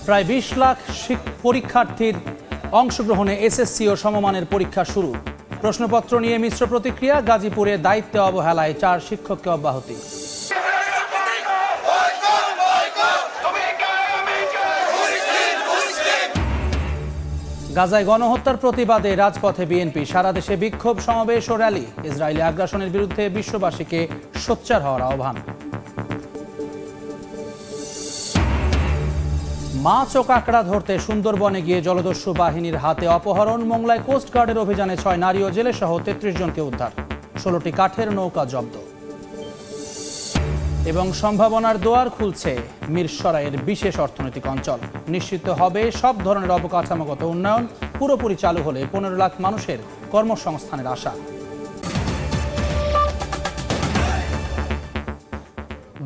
প্রায় ২০ লাখ পরীক্ষার্থীর অংশগ্রহণে এসএসসি ও সমমানের পরীক্ষা শুরু। প্রশ্নপত্র নিয়ে মিশ্র প্রতিক্রিয়া। গাজীপুরে দায়িত্বে অবহেলায় ৪ শিক্ষককে অব্যাহতি। গাজায় গণহত্যার প্রতিবাদে রাজপথে বিএনপি, সারা দেশে বিক্ষোভ সমাবেশ ও র্যালি। ইসরায়েলি আগ্রাসনের বিরুদ্ধে বিশ্ববাসীকে সোচ্চার হওয়ার আহ্বান। মাছ ও কাঁকড়া ধরতে সুন্দরবনে গিয়ে জলদস্যু বাহিনীর হাতে অপহরণ। মোংলায় কোস্টগার্ডের অভিযানে ৬ নারী ও জেলে সহ ৩৩ জনকে উদ্ধার। ১৬টি কাঠের নৌকা জব্দ। এবং সম্ভাবনার দুয়ার খুলছে মিরসরাইয়ের বিশেষ অর্থনৈতিক অঞ্চল। নিশ্চিত হবে সব ধরনের অবকাঠামোগত উন্নয়ন। পুরোপুরি চালু হলে ১৫ লাখ মানুষের কর্মসংস্থানের আশা।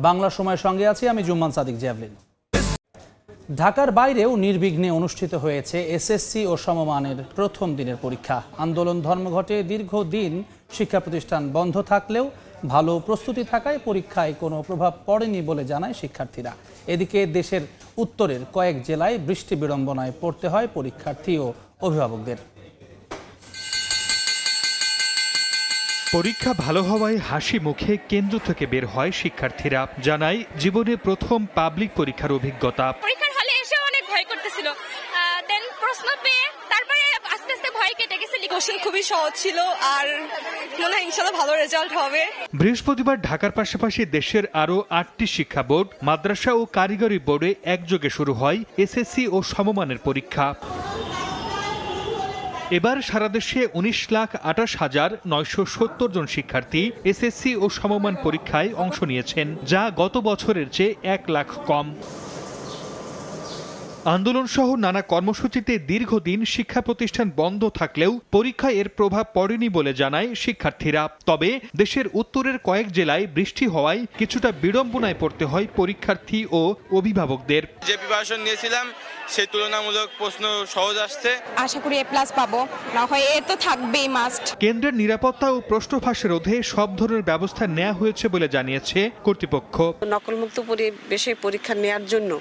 বাংলা সময়ের সঙ্গে আছি আমি জুম্মান সাদিক জ্যাভলিন। ঢাকার বাইরেও নির্বিঘ্নে অনুষ্ঠিত হয়েছে এসএসসি ও সমমানের প্রথম দিনের পরীক্ষা। আন্দোলন ধর্মঘটে দীর্ঘদিন শিক্ষা প্রতিষ্ঠান বন্ধ থাকলেও ভালো প্রস্তুতি থাকায় পরীক্ষায় কোনো প্রভাব পড়েনি বলে জানায় শিক্ষার্থীরা। এদিকে দেশের উত্তরের কয়েক জেলায় বৃষ্টি বিড়ম্বনায় পড়তে হয় পরীক্ষার্থী ও অভিভাবকদের। পরীক্ষা ভালো হওয়ায় হাসি মুখে কেন্দ্র থেকে বের হয় শিক্ষার্থীরা। জানায় জীবনে প্রথম পাবলিক পরীক্ষার অভিজ্ঞতা। পরীক্ষার হলে এসে অনেক ভয় করতেছিল, দেন প্রশ্ন পেয়ে তারপরে আস্তে আস্তে ভয় কেটে গেছে। কোশ্চেন খুবই সহজ ছিল আর মনে হয় ইনশাআল্লাহ ভালো রেজাল্ট হবে। বৃহস্পতিবার ঢাকার পাশাপাশি দেশের আরও ৮টি শিক্ষা বোর্ড, মাদ্রাসা ও কারিগরি বোর্ডে একযোগে শুরু হয় এসএসসি ও সমমানের পরীক্ষা। এবার সারা দেশে ১৯,২৮,৯৭০ জন শিক্ষার্থী এসএসসি ও সমমান পরীক্ষায় অংশ নিয়েছেন, যা গত বছরের চেয়ে ১ লাখ কম। আন্দোলন সহ নানা কর্মসূচিতে দীর্ঘদিন শিক্ষা প্রতিষ্ঠান বন্ধ থাকলেও পরীক্ষায় এর প্রভাব পড়েনি বলে জানায় শিক্ষার্থীরা। তবে দেশের উত্তরের কয়েক জেলায় বৃষ্টি হওয়ায় কিছুটা বিড়ম্বনায় পড়তে হয় পরীক্ষার্থী ও অভিভাবকদের। যে প্রিপারেশন নিয়েছিলাম সেই তুলনামূলক প্রশ্ন সহজ আসছে। আশা করি এ প্লাস পাবো, না হয় এ তো থাকবেই মাস্ট। কেন্দ্রের নিরাপত্তা ও প্রশ্ন ফাঁস রোধে সব ধরনের ব্যবস্থা নেওয়া হয়েছে বলে জানিয়েছে কর্তৃপক্ষ। নকলমুক্ত পরিবেশে পরীক্ষা নেওয়ার জন্য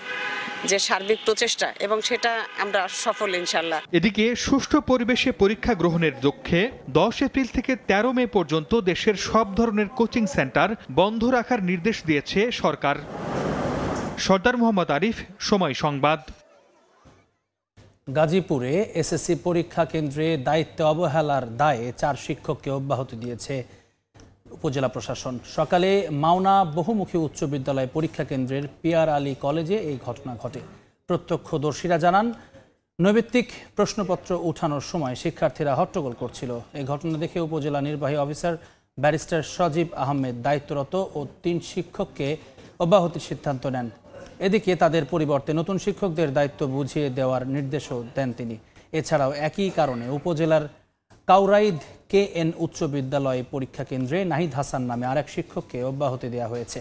যে সার্বিক প্রচেষ্টা এবং সেটা আমরা সফল ইনশাআল্লাহ। এদিকে সুষ্ঠু পরিবেশে পরীক্ষা গ্রহণের লক্ষ্যে ১০ এপ্রিল থেকে ১৩ মে পর্যন্ত দেশের সব ধরনের কোচিং সেন্টার বন্ধ রাখার নির্দেশ দিয়েছে সরকার। সর্দার মোহাম্মদ আরিফ, সময় সংবাদ। গাজীপুরে এসএসসি পরীক্ষা কেন্দ্রে দায়িত্বে অবহেলার দায়ে ৪ শিক্ষককে অব্যাহতি দিয়েছে উপজেলা প্রশাসন। সকালে মাওনা বহুমুখী উচ্চ বিদ্যালয় পরীক্ষা কেন্দ্রের পিয়ার আলী কলেজে এই ঘটনা ঘটে। প্রত্যক্ষদর্শীরা জানান, নৈমিত্তিক প্রশ্নপত্র উঠানোর সময় শিক্ষার্থীরা হট্টগোল করছিল। এই ঘটনা দেখে উপজেলা নির্বাহী অফিসার ব্যারিস্টার সজীব আহমেদ দায়িত্বরত ও ৩ শিক্ষককে অব্যাহতির সিদ্ধান্ত নেন। এদিকে তাদের পরিবর্তে নতুন শিক্ষকদের দায়িত্ব বুঝিয়ে দেওয়ার নির্দেশও দেন তিনি। এছাড়াও একই কারণে উপজেলার কাউরাইদ KN উচ্চ বিদ্যালয় পরীক্ষা কেন্দ্রে নাহিদ হাসান নামে আরেক শিক্ষককে অব্যাহতি দেওয়া হয়েছে।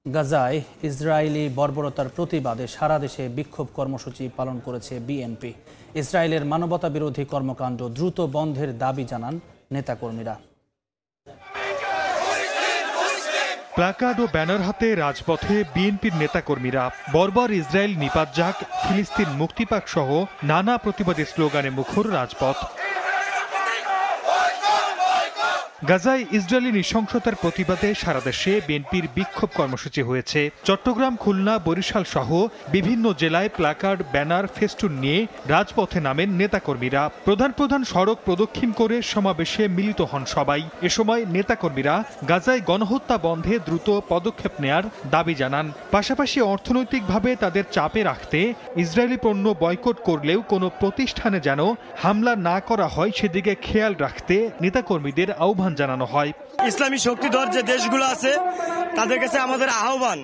গাজায় ইসরায়েলি বর্বরতার প্রতিবাদে সারা দেশে বিক্ষোভ কর্মসূচি পালন করেছে বিএনপি। ইসরায়েলের মানবতা বিরোধী কর্মকাণ্ড দ্রুত বন্ধের দাবি জানান নেতাকর্মীরা। প্লাকার্ড ও ব্যানার হাতে রাজপথে বিএনপির নেতাকর্মীরা। বর্বর ইসরায়েল নিপাত যাক, ফিলিস্তিন মুক্তি পাক সহ নানা প্রতিবাদী স্লোগানে মুখর রাজপথ। গাজায় ইসরায়েলি নৃশংসতার প্রতিবাদে সারা দেশে বিএনপির বিক্ষোভ কর্মসূচি হয়েছে। চট্টগ্রাম, খুলনা, বরিশাল সহ বিভিন্ন জেলায় প্লাকার্ড, ব্যানার, ফেস্টুন নিয়ে রাজপথে নামেন নেতাকর্মীরা। প্রধান প্রধান সড়ক প্রদক্ষিণ করে সমাবেশে মিলিত হন সবাই। এ সময় নেতাকর্মীরা গাজায় গণহত্যা বন্ধে দ্রুত পদক্ষেপ নেয়ার দাবি জানান। পাশাপাশি অর্থনৈতিকভাবে তাদের চাপে রাখতে ইসরায়েলি পণ্য বয়কট করলেও কোনো প্রতিষ্ঠানে যেন হামলা না করা হয় সেদিকে খেয়াল রাখতে নেতাকর্মীদের আহ্বান জানানো হয়। ইসলামী শক্তিধর যে দেশগুলো আছে তাদের কাছে আমাদের আহ্বান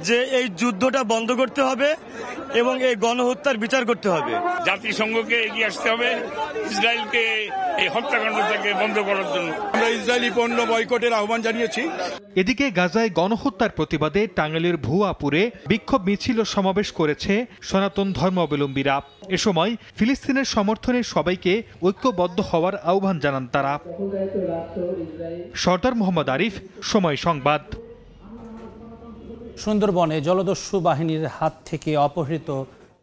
যে এই যুদ্ধটা বন্ধ করতে হবে এবং এই গণহত্যার বিচার করতে হবে। জাতিসংঘকে এগিয়ে আসতে হবে ইসরায়েলকে এই হত্যাকাণ্ড থেকে বন্ধ করার জন্য। আমরা ইসরায়েলি পণ্য বয়কটের আহ্বান জানিয়েছি। এদিকে গাজায় গণহত্যার প্রতিবাদে টাঙ্গাইলের ভুয়াপুরে বিক্ষোভ মিছিল ও সমাবেশ করেছে সনাতন ধর্মাবলম্বীরা। এ সময় ফিলিস্তিনের সমর্থনে সবাইকে ঐক্যবদ্ধ হওয়ার আহ্বান জানান তারা। সর্দার মোহাম্মদ আরিফ, সময় সংবাদ। সুন্দরবনে জলদস্যু বাহিনীর হাত থেকে অপহৃত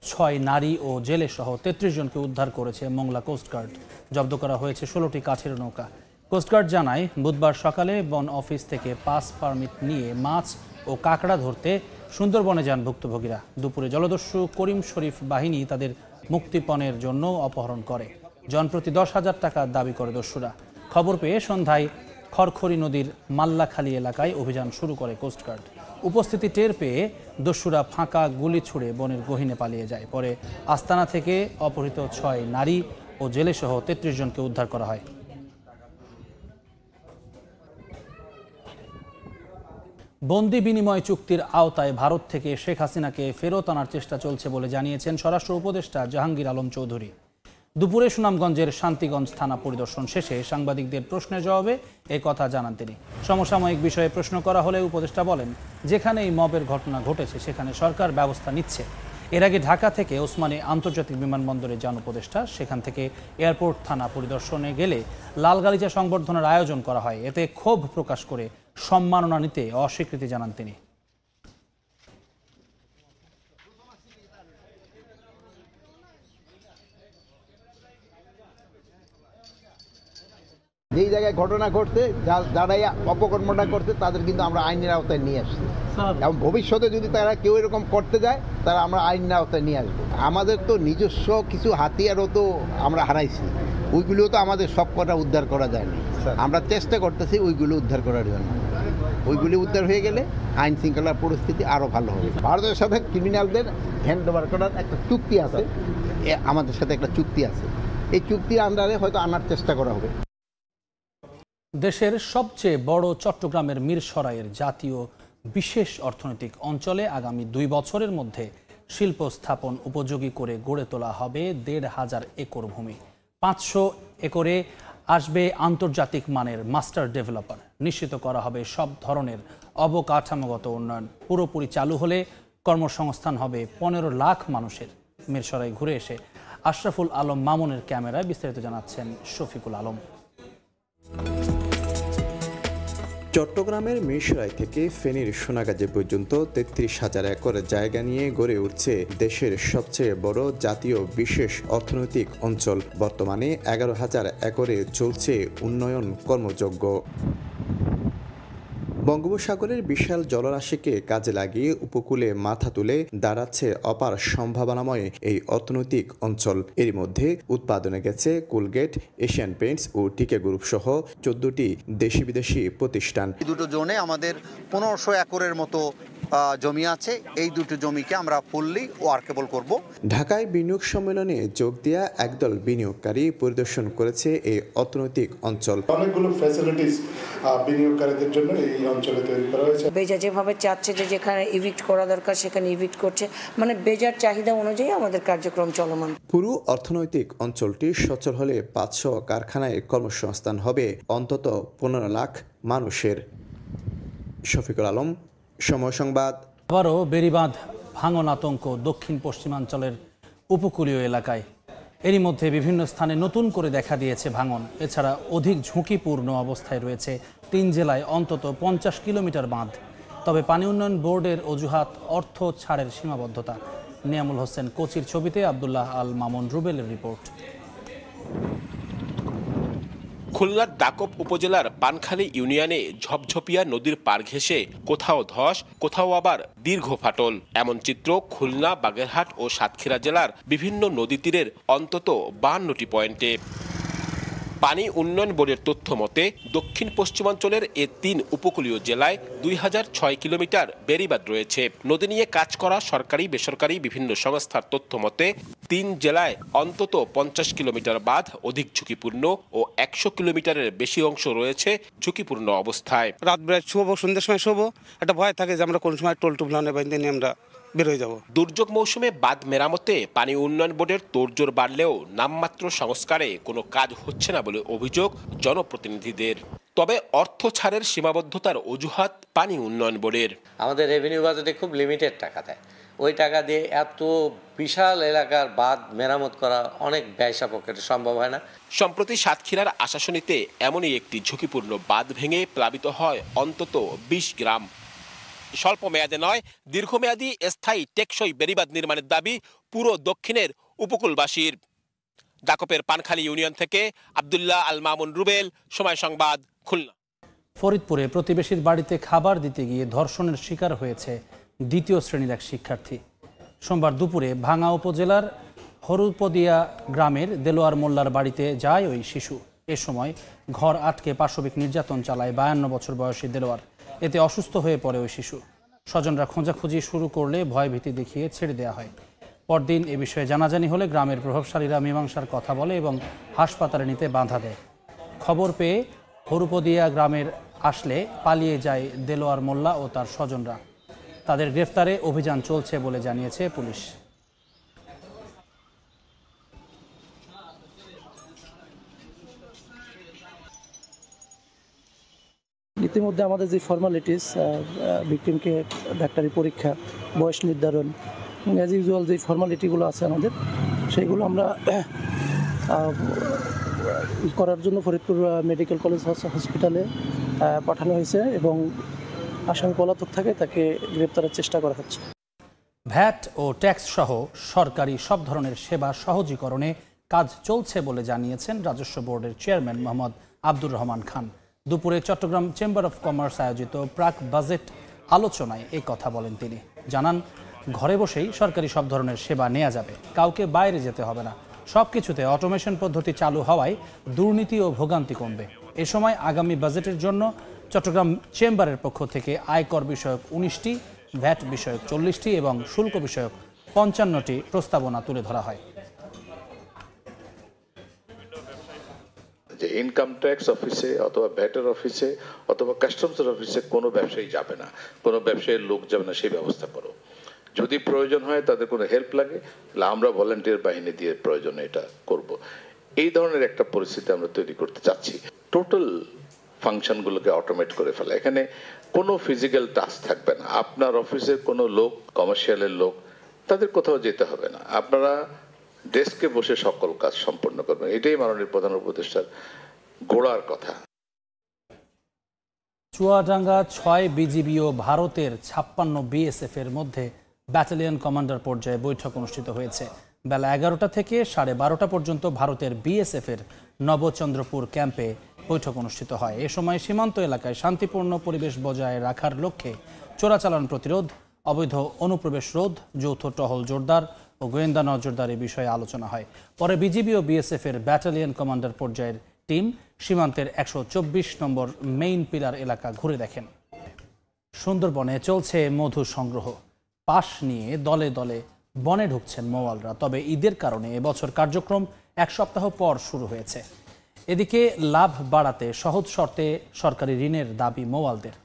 6 নারী ও জেলেসহ 33 জনকে উদ্ধার করেছে মোংলা কোস্টগার্ড। জব্দ করা হয়েছে 16টি কাঠের নৌকা। কোস্টগার্ড জানায়, বুধবার সকালে বন অফিস থেকে পাস পারমিট নিয়ে মাছ ও কাঁকড়া ধরতে সুন্দরবনে যান ভুক্তভোগীরা। দুপুরে জলদস্যু করিম শরীফ বাহিনী তাদের মুক্তিপণের জন্য অপহরণ করে। জনপ্রতি 10,000 টাকা দাবি করে দস্যুরা। খবর পেয়ে সন্ধ্যায় খড়খড়ি নদীর মাল্লাখালী এলাকায় অভিযান শুরু করে কোস্টগার্ড। উপস্থিতি টের পেয়ে দস্যুরা ফাঁকা গুলি ছুড়ে বনের গহীনে পালিয়ে যায়। পরে আস্তানা থেকে অপহৃত 6 নারী ও জেলেসহ 33 জনকে উদ্ধার করা হয়। বন্দি বিনিময় চুক্তির আওতায় ভারত থেকে শেখ হাসিনাকে ফেরত আনার চেষ্টা চলছে বলে জানিয়েছেন স্বরাষ্ট্র উপদেষ্টা জাহাঙ্গীর আলম চৌধুরী। দুপুরে সুনামগঞ্জের শান্তিগঞ্জ থানা পরিদর্শন শেষে সাংবাদিকদের প্রশ্নের জবাবে এই কথা জানান তিনি। সমসাময়িক বিষয়ে প্রশ্ন করা হলে উপদেষ্টা বলেন, যেখানে এই মবের ঘটনা ঘটেছে সেখানে সরকার ব্যবস্থা নিচ্ছে। এর আগে ঢাকা থেকে ওসমানী আন্তর্জাতিক বিমানবন্দরে যান উপদেষ্টা। সেখান থেকে এয়ারপোর্ট থানা পরিদর্শনে গেলে লাল গালিচা সংবর্ধনার আয়োজন করা হয়। এতে ক্ষোভ প্রকাশ করে সম্মাননা নিতে অস্বীকৃতি জানান তিনি। যেই জায়গায় ঘটনা ঘটছে, যারাই অপকর্মটা করছে তাদের কিন্তু আমরা আইনের আওতায় নিয়ে আসছি এবং ভবিষ্যতে যদি তারা কেউ এরকম করতে যায় তারা আমরা আইনের আওতায় নিয়ে আসবো। আমাদের তো নিজস্ব কিছু হাতিয়ারও তো আমরা হারাইছি, ওইগুলোও তো আমাদের সব কটা উদ্ধার করা যায়নি। আমরা চেষ্টা করতেছি ওইগুলো উদ্ধার করার জন্য। ওইগুলি উদ্ধার হয়ে গেলে আইন শৃঙ্খলার পরিস্থিতি আরও ভালো হবে। ভারতের সাথে ক্রিমিনালদের হ্যান্ড ওভার করার একটা চুক্তি আছে, আমাদের সাথে একটা চুক্তি আছে। এই চুক্তির আন্ডারে হয়তো আনার চেষ্টা করা হবে। দেশের সবচেয়ে বড় চট্টগ্রামের মিরসরাইয়ের জাতীয় বিশেষ অর্থনৈতিক অঞ্চলে আগামী 2 বছরের মধ্যে শিল্প স্থাপন উপযোগী করে গড়ে তোলা হবে 1,500 একর ভূমি। 500 একরে আসবে আন্তর্জাতিক মানের মাস্টার ডেভেলপার। নিশ্চিত করা হবে সব ধরনের অবকাঠামোগত উন্নয়ন। পুরোপুরি চালু হলে কর্মসংস্থান হবে 15 লাখ মানুষের। মিরসরাই ঘুরে এসে আশরাফুল আলম মামুনের ক্যামেরায় বিস্তারিত জানাচ্ছেন শফিকুল আলম। চট্টগ্রামের মিরসরাই থেকে ফেনীর সোনাগাজী পর্যন্ত 33,000 একর জায়গা নিয়ে গড়ে উঠছে দেশের সবচেয়ে বড় জাতীয় বিশেষ অর্থনৈতিক অঞ্চল। বর্তমানে 11,000 একরে চলছে উন্নয়ন কর্মযজ্ঞ। বঙ্গোপসাগরের বিশাল জলরাশিকে কাজে লাগিয়ে উপকূলে মাথা তুলে দাঁড়াচ্ছে অপার সম্ভাবনাময় এই অর্থনৈতিক অঞ্চল। এর মধ্যে উৎপাদনে গেছে কোলগেট, এশিয়ান পেইন্টস ও টিকে গ্রুপ সহ 14টি দেশি বিদেশি প্রতিষ্ঠান। এই দুটো জোনে আমাদের 1500 একরের মতো জমি আছে। এই দুটো জমিকে আমরা ফুললি ওয়ার্কেবল করব। ঢাকায় বিনিয়োগ সম্মেলনে যোগ দেয়া একদল বিনিয়োগকারী পরিদর্শন করেছে এই অর্থনৈতিক অঞ্চল। অনেকগুলো ফ্যাসিলিটিস বিনিয়োগকারীদের জন্য এই অঞ্চলে তৈরি করা হয়েছে। বেজা যেভাবে চাচ্ছে যে যেখানে ইভিক্ট করা দরকার সেখানে ইভিক্ট করছে, মানে বেজার চাহিদা অনুযায়ী আমাদের কার্যক্রম চলমান। পুরো অর্থনৈতিক অঞ্চলটি সচল হলে 500 কারখানায় কর্মসংস্থান হবে অন্তত 15 লাখ মানুষের। শফিকুল আলম, সময় সংবাদ। আবারও বেড়িবাঁধ ভাঙন আতঙ্ক দক্ষিণ পশ্চিমাঞ্চলের উপকূলীয় এলাকায়। এরই মধ্যে বিভিন্ন স্থানে নতুন করে দেখা দিয়েছে ভাঙন। এছাড়া অধিক ঝুঁকিপূর্ণ অবস্থায় রয়েছে 3 জেলায় অন্তত 50 কিলোমিটার বাঁধ। তবে পানি উন্নয়ন বোর্ডের অজুহাত অর্থ ছাড়ের সীমাবদ্ধতা। নিয়ামুল হোসেন কোচির ছবিতে আব্দুল্লাহ আল মামুন রুবেলের রিপোর্ট। খুলনার দাকব উপজেলার পানখালী ইউনিয়নে ঝপঝপিয়া নদীর পার ঘেঁষে কোথাও ধস, কোথাও আবার দীর্ঘ ফাটল। এমন চিত্র খুলনা, বাগেরহাট ও সাতক্ষীরা জেলার বিভিন্ন নদী তীরের অন্তত 52টি পয়েন্টে। পানি উন্নয়ন বোর্ডের তথ্য মতে দক্ষিণ পশ্চিমাঞ্চলের এ 3 উপকূলীয় জেলায় 2006 কিলোমিটার বেড়িবাঁধ রয়েছে। নদী নিয়ে কাজ করা সরকারি বেসরকারি বিভিন্ন সংস্থার তথ্য মতে 3 জেলায় অন্তত 50 কিলোমিটার বাঁধ অধিক ঝুঁকিপূর্ণ ও 100 কিলোমিটারের বেশি অংশ রয়েছে ঝুঁকিপূর্ণ অবস্থায়। রাত বেলা শোবো, সন্ধ্যার সময় শোবো, একটা ভয় থাকে যে আমরা কোন সময় টোল টুপলানে বাইন্দে নিয়ে আমরা বের হয়ে যাব। দুর্যোগ মৌসুমে বাঁধ মেরামতে পানি উন্নয়ন বোর্ডের তোড়জোড় বাড়লেও নামমাত্র সংস্কারে কোনো কাজ হচ্ছে না বলে অভিযোগ জনপ্রতিনিধিদের। তবে অর্থ ছাড়ের সীমাবদ্ধতার অজুহাত পানি উন্নয়ন বোর্ডের। আমাদের রেভিনিউ বাজেটে খুব লিমিটেড টাকা দেয়, ওই টাকা দিয়ে এত বিশাল এলাকার বাঁধ মেরামত করা অনেক ব্যয় সাপেক্ষে সম্ভব হয় না। সম্প্রতি সাতক্ষীরার আশাশুনিতে এমনই একটি ঝুঁকিপূর্ণ বাঁধ ভেঙে প্লাবিত হয় অন্তত 20 গ্রাম। স্বল্প মেয়াদে নয়, দীর্ঘমেয়াদী স্থায়ী টেকসই বেড়িবাঁধ নির্মাণের দাবি পুরো দক্ষিণের উপকূলবাসীর। দাকপের পানখালী ইউনিয়ন থেকে আব্দুল্লাহ আল মামুন রুবেল, সময় সংবাদ, খুলনা। ফরিদপুরে প্রতিবেশীর বাড়িতে খাবার দিতে গিয়ে ধর্ষণের শিকার হয়েছে দ্বিতীয় শ্রেণীর এক শিক্ষার্থী। সোমবার দুপুরে ভাঙ্গা উপজেলার হরুপদিয়া গ্রামের দেলোয়ার মোল্লার বাড়িতে যায় ওই শিশু। এ সময় ঘর আটকে পাশবিক নির্যাতন চালায় 52 বছর বয়সী দেলোয়ার। এতে অসুস্থ হয়ে পড়ে ওই শিশু। স্বজনরা খোঁজাখুঁজি শুরু করলে ভয়ভীতি দেখিয়ে ছেড়ে দেওয়া হয়। পরদিন এ বিষয়ে জানাজানি হলে গ্রামের প্রভাবশালীরা মীমাংসার কথা বলে এবং হাসপাতালে নিতে বাধা দেয়। খবর পেয়ে হরুপদিয়া গ্রামের আসলে পালিয়ে যায় দেলোয়ার মোল্লা ও তার স্বজনরা। তাদের গ্রেফতারে অভিযান চলছে বলে জানিয়েছে পুলিশ। ইতিমধ্যে আমাদের যে ফর্মালিটিস, ভিকটিমকে ডাক্তারি পরীক্ষা, বয়স নির্ধারণ, অ্যাজ ইউজুয়াল যে ফর্মালিটিগুলো আছে আমাদের, সেইগুলো আমরা করার জন্য ফরিদপুর মেডিকেল কলেজ হসপিটালে পাঠানো হয়েছে এবং আসামি পলাতক থাকে তাকে গ্রেপ্তারের চেষ্টা করা হচ্ছে। ভ্যাট ও ট্যাক্স সহ সরকারি সব ধরনের সেবা সহজীকরণে কাজ চলছে বলে জানিয়েছেন রাজস্ব বোর্ডের চেয়ারম্যান মোহাম্মদ আব্দুর রহমান খান। দুপুরে চট্টগ্রাম চেম্বার অফ কমার্স আয়োজিত প্রাক বাজেট আলোচনায় এই কথা বলেন তিনি। জানান, ঘরে বসেই সরকারি সব ধরনের সেবা নেওয়া যাবে, কাউকে বাইরে যেতে হবে না। সবকিছুতে অটোমেশন পদ্ধতি চালু হওয়ায় দুর্নীতি ও ভোগান্তি কমবে। এ সময় আগামী বাজেটের জন্য চট্টগ্রাম চেম্বারের পক্ষ থেকে আয়কর বিষয়ক 19টি, ভ্যাট বিষয়ক 40টি এবং শুল্ক বিষয়ক 55টি প্রস্তাবনা তুলে ধরা হয়। যে ইনকাম ট্যাক্স অফিসে অথবা ভ্যাটের অফিসে অথবা কাস্টমসের অফিসে কোনো ব্যবসায়ী যাবে না, কোনো ব্যবসায়ীর লোক যাবে না, সেই ব্যবস্থা করো। যদি প্রয়োজন হয়, তাদের কোনো হেল্প লাগে, তাহলে আমরা ভলান্টিয়ার বাহিনী দিয়ে প্রয়োজনে এটা করব। এই ধরনের একটা পরিস্থিতি আমরা তৈরি করতে চাচ্ছি। টোটাল ফাংশনগুলোকে অটোমেট করে ফেলা, এখানে কোনো ফিজিক্যাল টাস্ক থাকবে না। আপনার অফিসের কোনো লোক, কমার্শিয়ালের লোক, তাদের কোথাও যেতে হবে না, আপনারা ডেস্কে বসে সকল কাজ সম্পন্ন করবেন। এটাই মাননীয় প্রধান উপদেষ্টার গোড়ার কথা। চুয়াডাঙ্গা 6 বিজিবি ও ভারতের 56 বিএসএফ এর মধ্যে ব্যাটালিয়ন কমান্ডার পর্যায়ে বৈঠক অনুষ্ঠিত হয়েছে। বেলা 11টা থেকে 12:30 পর্যন্ত ভারতের বিএসএফ এর নবচন্দ্রপুর ক্যাম্পে বৈঠক অনুষ্ঠিত হয়। এ সময় সীমান্ত এলাকায় শান্তিপূর্ণ পরিবেশ বজায় রাখার লক্ষ্যে চোরাচালান প্রতিরোধ, অবৈধ অনুপ্রবেশ রোধ, যৌথ টহল জোরদার ও গোয়েন্দা নজরদারি বিষয়ে আলোচনা হয়। পরে বিজিবি ও বিএসএফ এর ব্যাটালিয়ন কমান্ডার পর্যায়ের টিম সীমান্তের 124 নম্বর মেইন পিলার এলাকা ঘুরে দেখেন। সুন্দরবনে চলছে মধু সংগ্রহ। পাশ নিয়ে দলে দলে বনে ঢুকছেন মৌয়ালরা। তবে ঈদের কারণে এবছর কার্যক্রম 1 সপ্তাহ পর শুরু হয়েছে। এদিকে লাভ বাড়াতে সহজ শর্তে সরকারি ঋণের দাবি মৌয়ালদের।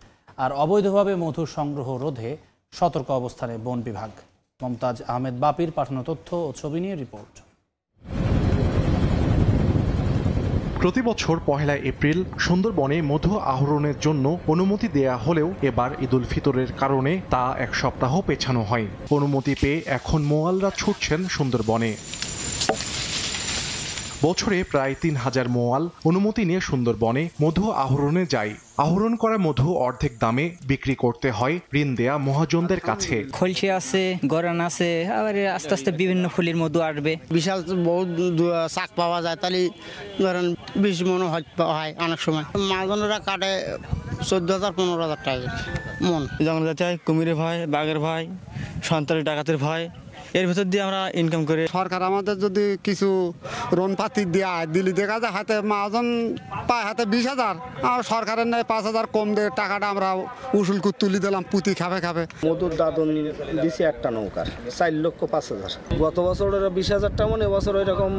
আর অবৈধভাবে মধু সংগ্রহ রোধে সতর্ক অবস্থানে বন বিভাগ। মমতাজ আহমেদ বাপির পাঠানো তথ্য ও ছবি নিয়ে রিপোর্ট। প্রতি বছর 1 এপ্রিল সুন্দরবনে মধু আহরণের জন্য অনুমতি দেয়া হলেও এবার ঈদুল ফিতরের কারণে তা 1 সপ্তাহ পেছানো হয়। অনুমতি পেয়ে এখন মৌয়ালরা ছুটছেন সুন্দরবনে। বছরে প্রায় 3000 মৌয়াল অনুমতি নিয়ে সুন্দরবনে মধু আহরণে যায়। আহরণ করা মধু অর্ধেক দামে বিক্রি করতে হয় ঋণ দেয়া মহাজনদের কাছে। খলসি আছে, গরান আছে, আবার আস্তে আস্তে বিভিন্ন ফুলের মধু আসবে। বিশাল বহুত শাক পাওয়া যায়, তাহলে ধরেন 20 মন হয় অনেক সময়। মহাজনেরা কাটে 14,000 15,000 টাকা মন। জঙ্গল যাতে হয়, কুমিরের ভয়, বাঘের ভয়, সন্ত্রাসী ডাকাতের ভয়, এর ভিতর দিয়ে আমরা ইনকাম করি। সরকার আমাদের যদি কিছু ঋণ পাতি দেয়, দিলি দেখা যায় হাতে মহাজন পায় হাতে 20,000, আর সরকারের নেয় 5,000 কম দিয়ে টাকাটা আমরা উসুল করে তুলি দিলাম, পুঁতি খাবে। মধুর দাদন দিছি একটা নৌকার 4,05,000। গত বছর 20,000 টাকা, এবছর ওই রকম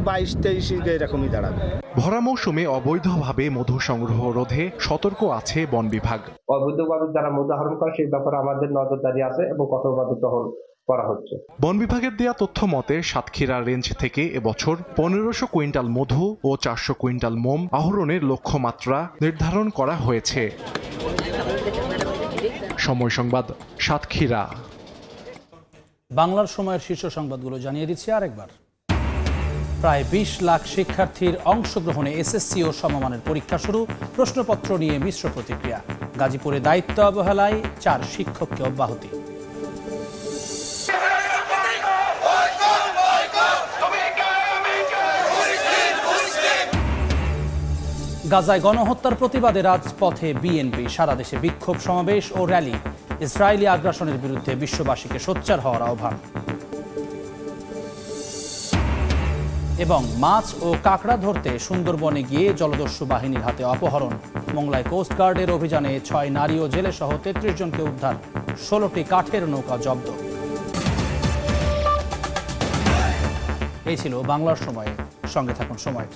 22-23 এরকমই দাঁড়াবে। ভরা মৌসুমে অবৈধভাবে মধু সংগ্রহ রোধে সতর্ক আছে বন বিভাগ। অবৈধভাবে যারা মধু আহরণ করে সেই ব্যাপারে আমাদের নজরদারি আছে এবং কঠোরভাবে টহল করা হচ্ছে। বন বিভাগের দেয়া তথ্য মতে সাতক্ষীরা রেঞ্জ থেকে এবছর 1500 কুইন্টাল মধু ও 400 কুইন্টাল মোম আহরণের লক্ষ্যমাত্রা নির্ধারণ করা হয়েছে। সময় সংবাদ, সাতক্ষীরা। বাংলার সময়ের শীর্ষ সংবাদগুলো জানিয়ে দিচ্ছি আরেকবার। প্রায় 20 লাখ শিক্ষার্থীর অংশগ্রহণে এসএসসি ও সমমানের পরীক্ষা শুরু, প্রশ্নপত্র নিয়ে মিশ্র প্রতিক্রিয়া। গাজীপুরে দায়িত্ব অবহেলায় 4 শিক্ষককে অব্যাহতি। গাজায় গণহত্যার প্রতিবাদে রাজপথে বিএনপি, সারা দেশে বিক্ষোভ সমাবেশ ও র্যালি। ইসরায়েলি আগ্রাসনের বিরুদ্ধে বিশ্ববাসীকে সোচ্চার হওয়ার আহ্বান। এবং মাছ ও কাঁকড়া ধরতে সুন্দরবনে গিয়ে জলদস্যু বাহিনীর হাতে অপহরণ। মোংলায় কোস্টগার্ডের অভিযানে 6 নারী ও জেলে সহ 33 জনকে উদ্ধার, 16টি কাঠের নৌকা জব্দ। এই ছিল বাংলার সময়ে। সঙ্গে থাকুন সময়।